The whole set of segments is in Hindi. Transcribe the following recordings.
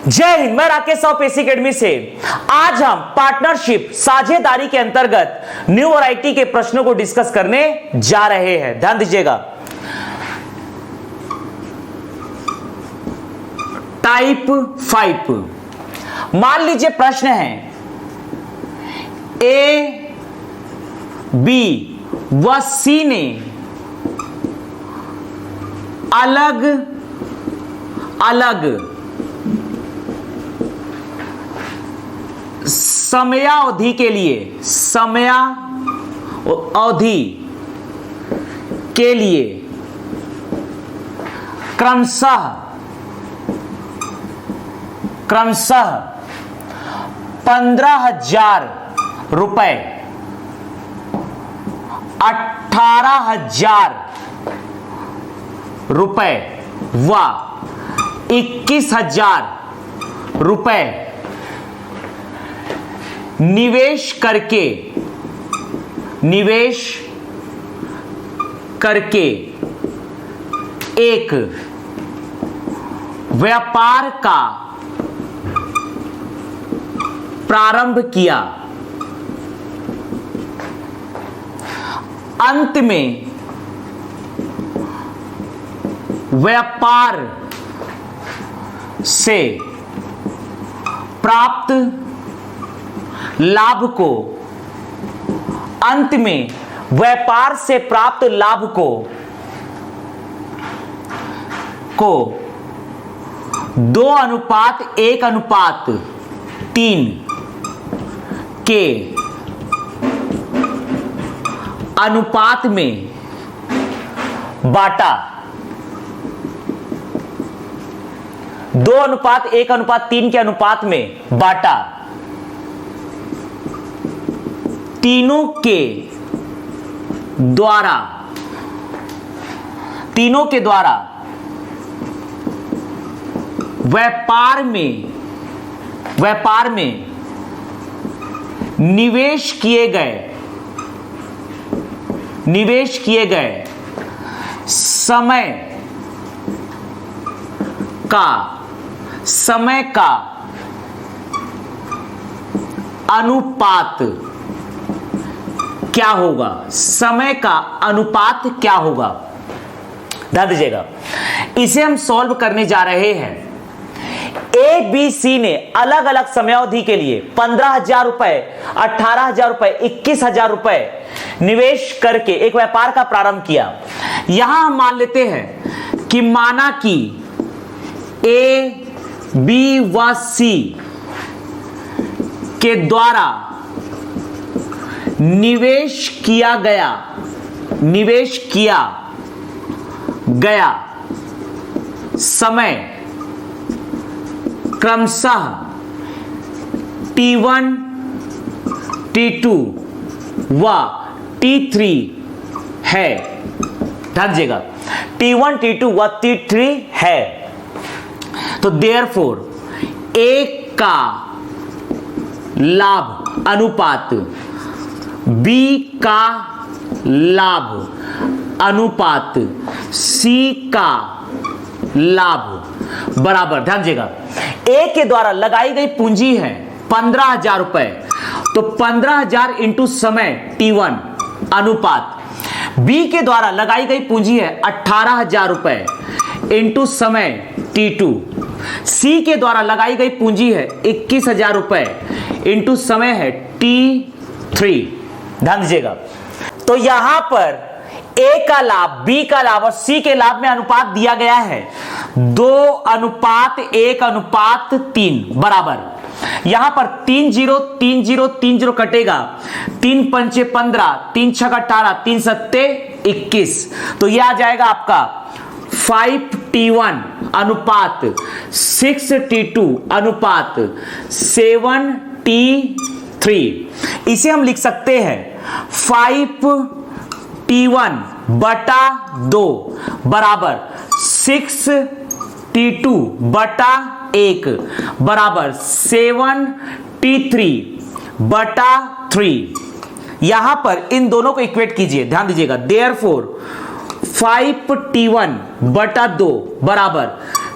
जय हिंद। मैं राकेश साहू पेसी एकेडमी से आज हम पार्टनरशिप साझेदारी के अंतर्गत न्यू वैरायटी के प्रश्नों को डिस्कस करने जा रहे हैं। ध्यान दीजिएगा। टाइप 5 मान लीजिए प्रश्न है ए बी व सी ने अलग अलग समयावधि के लिए क्रमशः 15,000 रुपए, 18,000 रुपए व 21,000 रुपए निवेश करके एक व्यापार का प्रारंभ किया। अंत में व्यापार से प्राप्त लाभ को 2:1:3 के अनुपात में बांटा। 2:1:3 के अनुपात में बांटा। तीनों के द्वारा व्यापार में निवेश किए गए समय का अनुपात क्या होगा? समय का अनुपात क्या होगा? ध्यान दीजिएगा। इसे हम सॉल्व करने जा रहे हैं। ए बी सी ने अलग अलग समयावधि के लिए 15,000 रुपए, 18,000 रुपए, 21,000 रुपए निवेश करके एक व्यापार का प्रारंभ किया। यहां हम मान लेते हैं कि माना कि ए बी व सी के द्वारा निवेश किया गया समय क्रमशः T1, T2 व T3 है। ध्यान दीजिएगा, T1, T2 व T3 है। तो देयरफॉर ए का लाभ अनुपात बी का लाभ अनुपात सी का लाभ बराबर। ध्यान दीजिएगा, ए के द्वारा लगाई गई पूंजी है 15,000 रुपए, तो 15,000 इंटू समय T1 अनुपात बी के द्वारा लगाई गई पूंजी है 18,000 रुपए इंटू समय T2, सी के द्वारा लगाई गई पूंजी है 21,000 रुपए इंटू समय है T3। ध्यान दीजिएगा, तो यहां पर ए का लाभ, बी का लाभ और सी के लाभ में अनुपात दिया गया है 2:1:3 बराबर। यहां पर 3-0 3-0 3-0 कटेगा, 3 पंचे 15, 3 छक 18, 3 सत्ते 21। तो यह आ जाएगा आपका 5T1 अनुपात 6T2 अनुपात 7T3। इसे हम लिख सकते हैं 5T1 बटा 2 बराबर 6T2 बटा 1 बराबर 7T3 बटा 3। यहां पर इन दोनों को इक्वेट कीजिए। ध्यान दीजिएगा, देयरफॉर 5T1 बटा 2 बराबर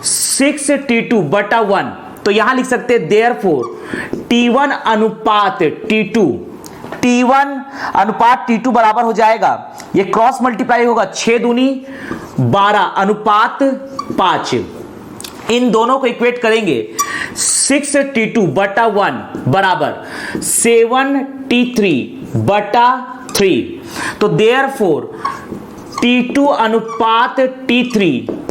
6T2 बटा 1 तो यहां लिख सकते हैं देयरफॉर T1 अनुपात T2, T1 अनुपात T2 बराबर हो जाएगा, ये क्रॉस मल्टीप्लाई होगा 6 दूनी 12 अनुपात 5। इन दोनों को इक्वेट करेंगे 6T2 बटा 1 बराबर 7T3 बटा 3। तो देयरफॉर T2 अनुपात T3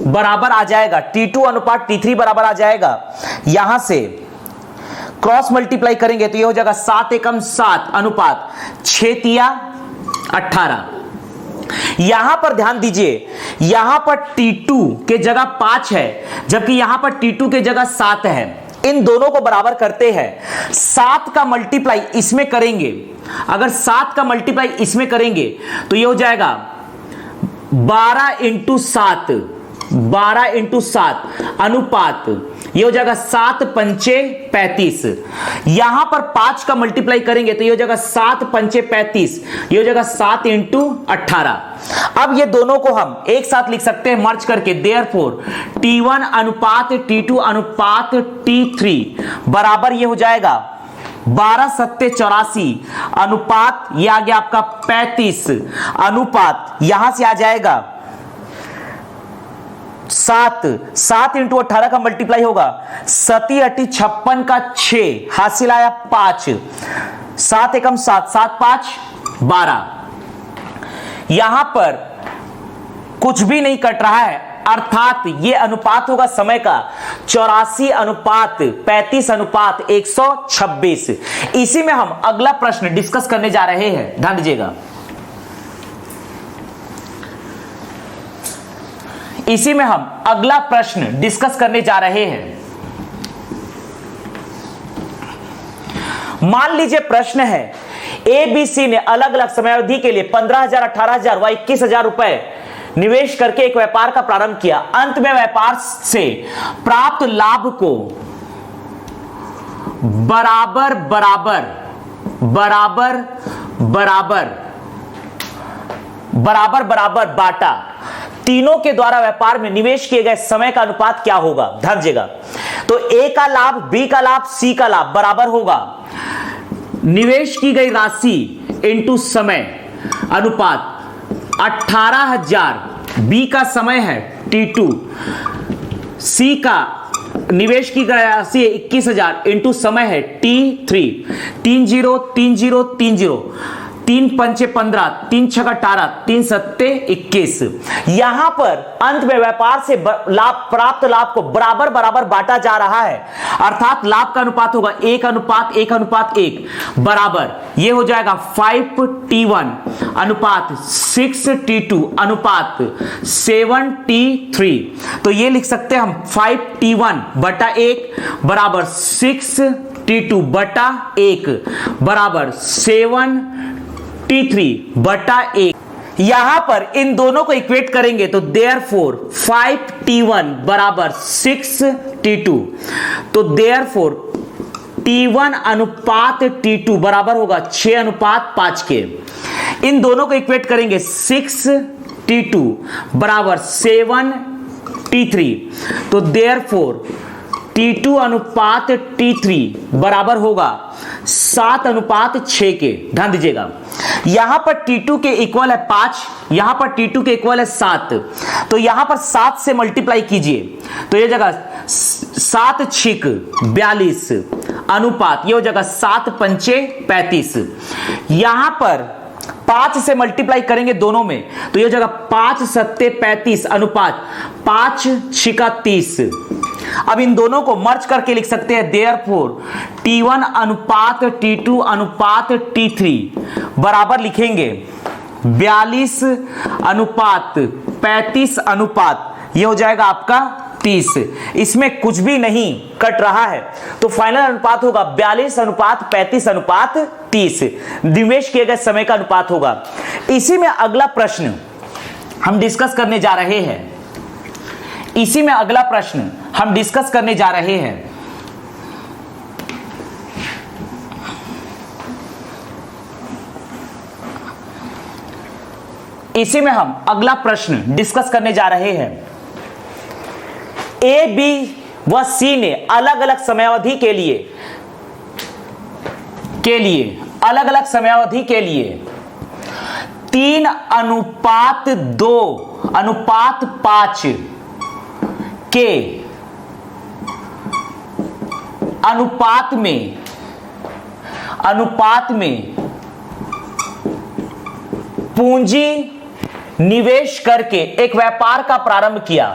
बराबर आ जाएगा, T2 अनुपात T3 बराबर आ जाएगा, यहां से क्रॉस मल्टीप्लाई करेंगे तो ये हो जाएगा 7 एकम 7 अनुपात 6 तिया 18। यहां पर ध्यान दीजिए, यहां पर T2 के जगह 5 है जबकि यहां पर T2 के जगह 7 है। इन दोनों को बराबर करते हैं, 7 का मल्टीप्लाई इसमें करेंगे, अगर 7 का मल्टीप्लाई इसमें करेंगे तो ये हो जाएगा 12 इंटू 7, 12 इंटू 7 अनुपात, ये हो जाएगा 7 पंचे 35। यहां पर 5 का मल्टीप्लाई करेंगे तो ये हो जाएगा 7 पंचे 35, ये हो जाएगा 7 इंटू 18। अब ये दोनों को हम एक साथ लिख सकते हैं मर्ज करके, देयरफॉर T1 अनुपात T2 अनुपात T3 बराबर ये हो जाएगा 12 सत्ते 84 अनुपात, ये आ गया आपका 35 अनुपात, यहां से आ जाएगा 7 इंटू 18 का मल्टीप्लाई होगा, 7 अटी 56 का 6 हासिल आया 5, 7 एकम 7, 7 5 12। यहां पर कुछ भी नहीं कट रहा है, अर्थात ये अनुपात होगा समय का 84 अनुपात 35 अनुपात 126। इसी में हम अगला प्रश्न डिस्कस करने जा रहे हैं, ध्यान दीजिएगा। इसी में हम अगला प्रश्न डिस्कस करने जा रहे हैं। मान लीजिए प्रश्न है, ABC ने अलग अलग समयावधि के लिए 15,000, 18,000 व 21,000 रुपए निवेश करके एक व्यापार का प्रारंभ किया। अंत में व्यापार से प्राप्त लाभ को बराबर बराबर बराबर बराबर बराबर बराबर बांटा। तीनों के द्वारा व्यापार में निवेश किए गए समय का अनुपात क्या होगा, ध्यान दीजिएगा। तो A का लाभ, B का लाभ, C का लाभ बराबर होगा निवेश की गई राशि इंटू समय अनुपात 18,000, B का समय है T2, C का निवेश की गई राशि 21,000 इंटू समय है T3, 30 30 30 3 पंचे 15, 3 छक्का 18, 3 सत्ते 21। यहां पर अंत में व्यापार से लाभ प्राप्त लाभ को बराबर बराबर बांटा जा रहा है, अर्थात लाभ का अनुपात होगा 1 अनुपात 1 अनुपात 1 बराबर, ये हो जाएगा 5T1 अनुपात 6T2 अनुपात 7T3। तो ये लिख सकते हैं हम 5T1 बटा 1 बराबर 6T2 बटा 1 बराबर 7T3 बटा 1। यहां पर इन दोनों को इक्वेट करेंगे तो देयरफॉर 5T1 बराबर 6T2, तो देयरफॉर T1 अनुपात T2 बराबर होगा 6 अनुपात 5 के। इन दोनों को इक्वेट करेंगे 6T2 बराबर 7T3, तो देयरफॉर T2 अनुपात T3 बराबर होगा 7 अनुपात 6 के। ध्यान दीजिएगा, यहां पर T2 के इक्वल है 5, यहां पर T2 के इक्वल है 7, तो यहां पर 7 से मल्टीप्लाई कीजिए तो ये जगह 7 छिक 42 अनुपात, ये हो जाएगा 7 पंचे 35। यहां पर 5 से मल्टीप्लाई करेंगे दोनों में तो ये हो जाएगा 5 सत्ते 35 अनुपात 5 छिका 30। अब इन दोनों को मर्ज करके लिख सकते हैं देयरफॉर T1 अनुपात T2 अनुपात T3 बराबर लिखेंगे 42 अनुपात 35 अनुपात, ये हो जाएगा आपका 30। इसमें कुछ भी नहीं कट रहा है तो फाइनल अनुपात होगा 42 अनुपात 35 अनुपात 30, निवेश किए गए समय का अनुपात होगा। इसी में अगला प्रश्न हम डिस्कस करने जा रहे हैं, इसी में अगला प्रश्न हम डिस्कस करने जा रहे हैं। इसी में हम अगला प्रश्न डिस्कस करने जा रहे हैं। A, B व सी ने अलग अलग समयावधि के लिए अलग अलग समयावधि के लिए 3:2:5 के अनुपात में पूंजी निवेश करके एक व्यापार का प्रारंभ किया।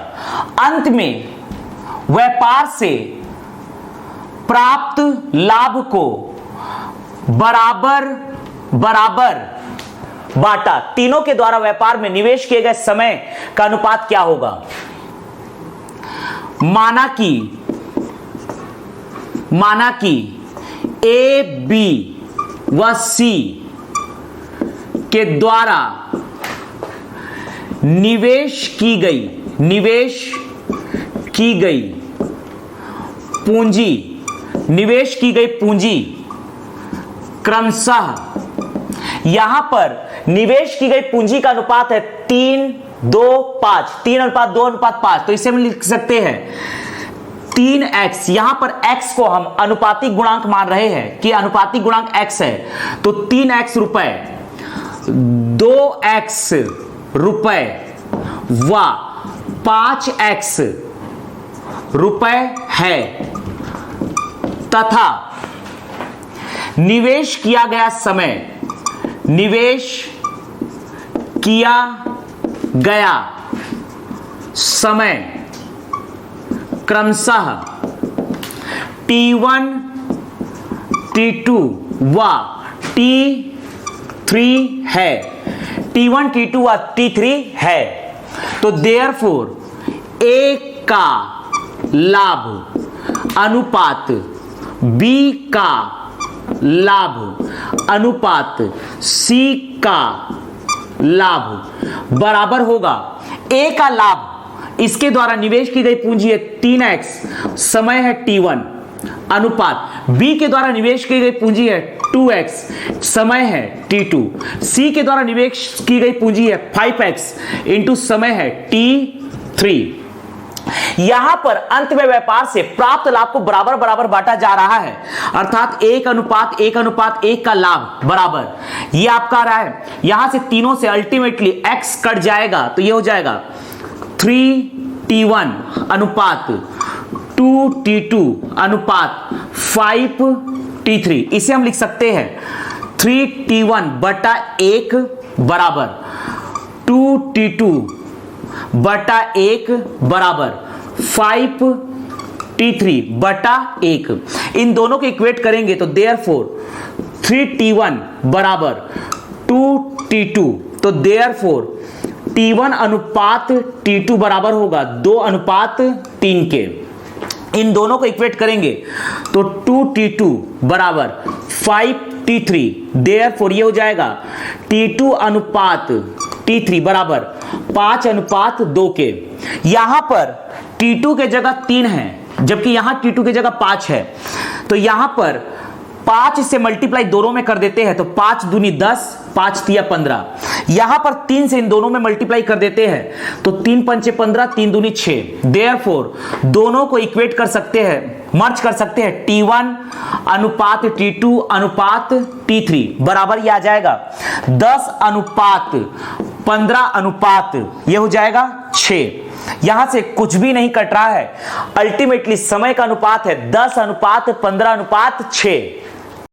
अंत में व्यापार से प्राप्त लाभ को बराबर बांटा। तीनों के द्वारा व्यापार में निवेश किए गए समय का अनुपात क्या होगा? माना कि ए, बी व सी के द्वारा निवेश की गई पूंजी क्रमशः, यहां पर निवेश की गई पूंजी का अनुपात है 3:2:5, 3:2:5। तो इसे हम लिख सकते हैं 3x। यहां पर x को हम अनुपातिक गुणांक मान रहे हैं कि अनुपातिक गुणांक x है, तो 3x रुपए, 2x रुपए व 5x रुपए है, तथा निवेश किया गया समय क्रमशः T1, T2 व T3 है। T1, T2 व T3 है। तो देयरफॉर A का लाभ अनुपात B का लाभ अनुपात C का लाभ बराबर होगा। A का लाभ, इसके द्वारा निवेश की गई पूंजी है 3x, समय है T1, अनुपात B के द्वारा निवेश की गई पूंजी है 2x, समय है T2, C के द्वारा निवेश की गई पूंजी है 5x इंटू समय है T3। यहां पर अंत में व्यापार से प्राप्त लाभ को बराबर बांटा जा रहा है, अर्थात 1:1:1 का लाभ बराबर। ये आपका आ रहा है, यहां से तीनों से अल्टीमेटली x कट जाएगा, तो ये हो जाएगा 3T1 अनुपात 2T2 अनुपात 5T3। इसे हम लिख सकते हैं 3T1/1 बराबर 2T2/1 बराबर 5T3/1। इन दोनों को इक्वेट करेंगे तो देयरफॉर 3T1 बराबर 2T2, तो देयरफॉर T1 अनुपात T2 बराबर होगा 2:3 के। इन दोनों को इक्वेट करेंगे तो 2T2 बराबर 5T3, देयरफॉर ये हो जाएगा T2 अनुपात T3 बराबर 5:2 के। यहां पर T2 के जगह 3 है, जबकि यहां T2 के जगह 5 है, तो यहां पर 5 से मल्टीप्लाई दोनों में कर देते हैं, तो 5 दूनी 10, 5 तिया 15। यहां पर 3 से इन दोनों में मल्टीप्लाई कर देते हैं, तो 3 पंचे 15, 3 दूनी 6। देयरफॉर दोनों को इक्वेट कर सकते हैं, मर्ज कर सकते हैं, T1 अनुपात T2 अनुपात T3 बराबर ये आ जाएगा 10:15 अनुपात, ये हो जाएगा 6। यहां से कुछ भी नहीं कट रहा है, अल्टीमेटली समय का अनुपात है 10:15:6।